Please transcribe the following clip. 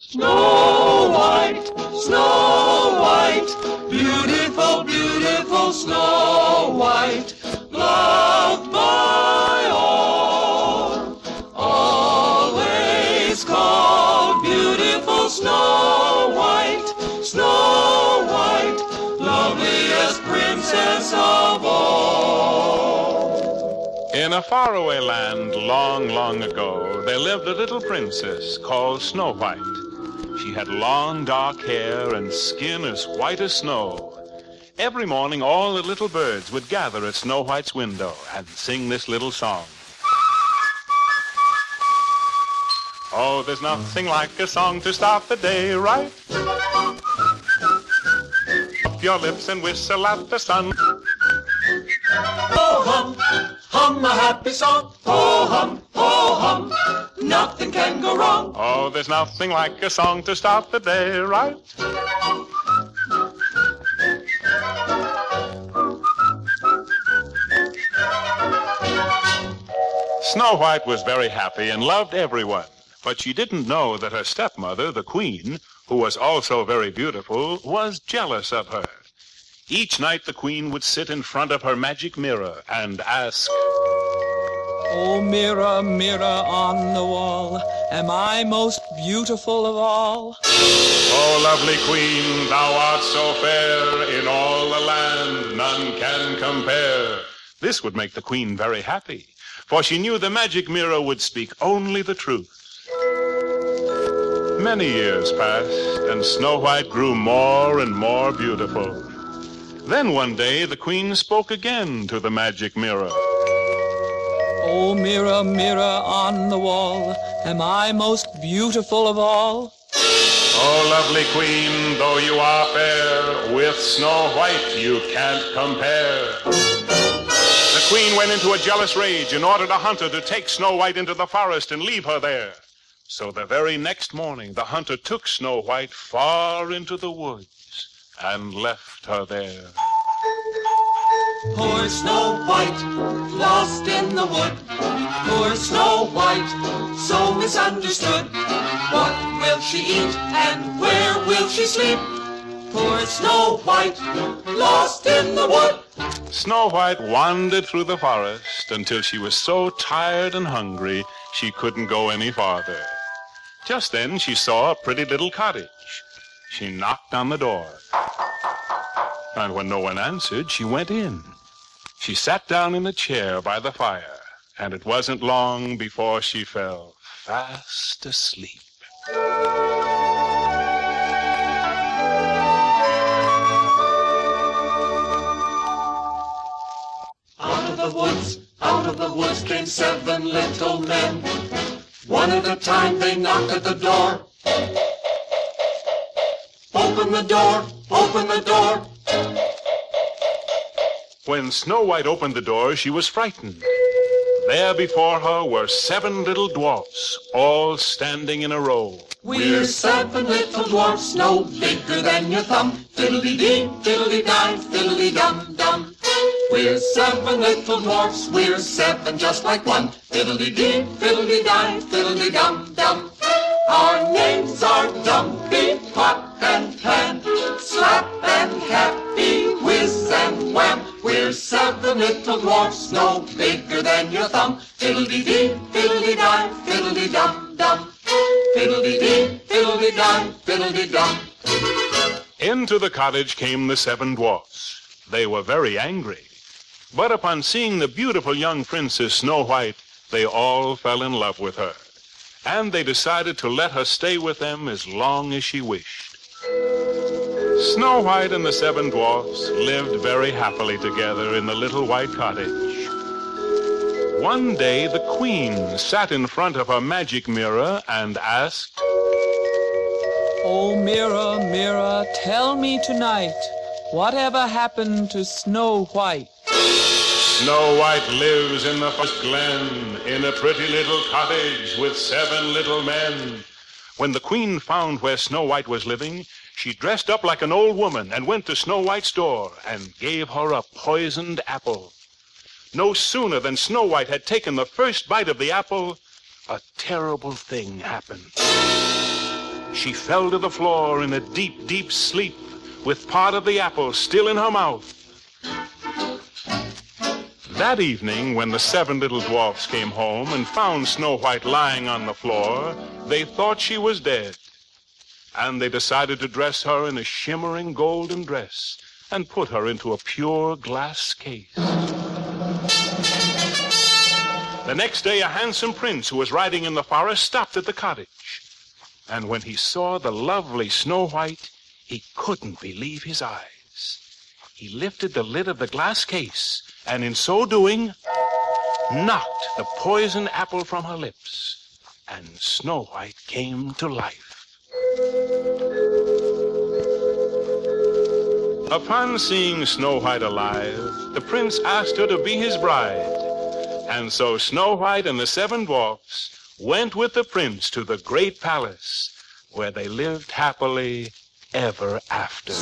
Snow White, beautiful, beautiful Snow White, loved by all, always called beautiful Snow White, loveliest princess of all. In a faraway land long, long ago, there lived a little princess called Snow White. She had long, dark hair and skin as white as snow. Every morning, all the little birds would gather at Snow White's window and sing this little song. Oh, there's nothing like a song to start the day right. Up your lips and whistle at the sun. Oh, hum, hum a happy song. Oh, hum, nothing can go wrong. Oh, there's nothing like a song to start the day right. Snow White was very happy and loved everyone, but she didn't know that her stepmother, the Queen, who was also very beautiful, was jealous of her. Each night the Queen would sit in front of her magic mirror and ask, "Oh, mirror, mirror on the wall, am I most beautiful of all?" "Oh, lovely Queen, thou art so fair, in all the land none can compare." This would make the Queen very happy, for she knew the magic mirror would speak only the truth. Many years passed, and Snow White grew more and more beautiful. Then one day the Queen spoke again to the magic mirror. "Oh, mirror, mirror on the wall, am I most beautiful of all?" "Oh, lovely Queen, though you are fair, with Snow White you can't compare." The Queen went into a jealous rage and ordered a hunter to take Snow White into the forest and leave her there. So the very next morning the hunter took Snow White far into the woods and left her there. Poor Snow White, lost in the wood. Poor Snow White, so misunderstood. What will she eat and where will she sleep? Poor Snow White, lost in the wood. Snow White wandered through the forest until she was so tired and hungry she couldn't go any farther. Just then she saw a pretty little cottage. She knocked on the door, and when no one answered, she went in. She sat down in a chair by the fire, and it wasn't long before she fell fast asleep. Out of the woods came 7 little men. One at a time they knocked at the door. "Open the door, open the door." When Snow White opened the door, she was frightened. There before her were 7 little dwarfs, all standing in a row. "We're 7 little dwarfs, no bigger than your thumb. Fiddle-dee-dee, fiddle-dee-die, fiddle-dee-dum-dum. We're 7 little dwarfs, we're 7 just like one. Fiddle-dee-dee, fiddle-dee-die, fiddle-dee-dum-dum. Our names are Dumpy, Pot, and Pan, Slap and Happy, Whiz and Wham. We're 7 little dwarfs, no bigger than your thumb. Fiddle-dee-dee, fiddle-dee-die, fiddle-dee-dum-dum. Fiddle-dee-dee, fiddle-dee-die, fiddle-dee-dum. Into the cottage came the 7 dwarfs. They were very angry. But upon seeing the beautiful young princess Snow White, they all fell in love with her. And they decided to let her stay with them as long as she wished. Snow White and the 7 dwarfs lived very happily together in the little white cottage. One day the Queen sat in front of her magic mirror and asked, "Oh, mirror, mirror, tell me tonight, whatever happened to Snow White?" "Snow White lives in the first glen, in a pretty little cottage with 7 little men." When the Queen found where Snow White was living, she dressed up like an old woman and went to Snow White's door and gave her a poisoned apple. No sooner than Snow White had taken the first bite of the apple, a terrible thing happened. she fell to the floor in a deep, deep sleep, with part of the apple still in her mouth. That evening, when the 7 little dwarfs came home and found Snow White lying on the floor, they thought she was dead. And they decided to dress her in a shimmering golden dress and put her into a pure glass case. The next day, a handsome prince who was riding in the forest stopped at the cottage. And when he saw the lovely Snow White, he couldn't believe his eyes. He lifted the lid of the glass case, and in so doing, knocked the poison apple from her lips, and Snow White came to life. Upon seeing Snow White alive, the prince asked her to be his bride. And so Snow White and the 7 dwarfs went with the prince to the great palace, where they lived happily ever after.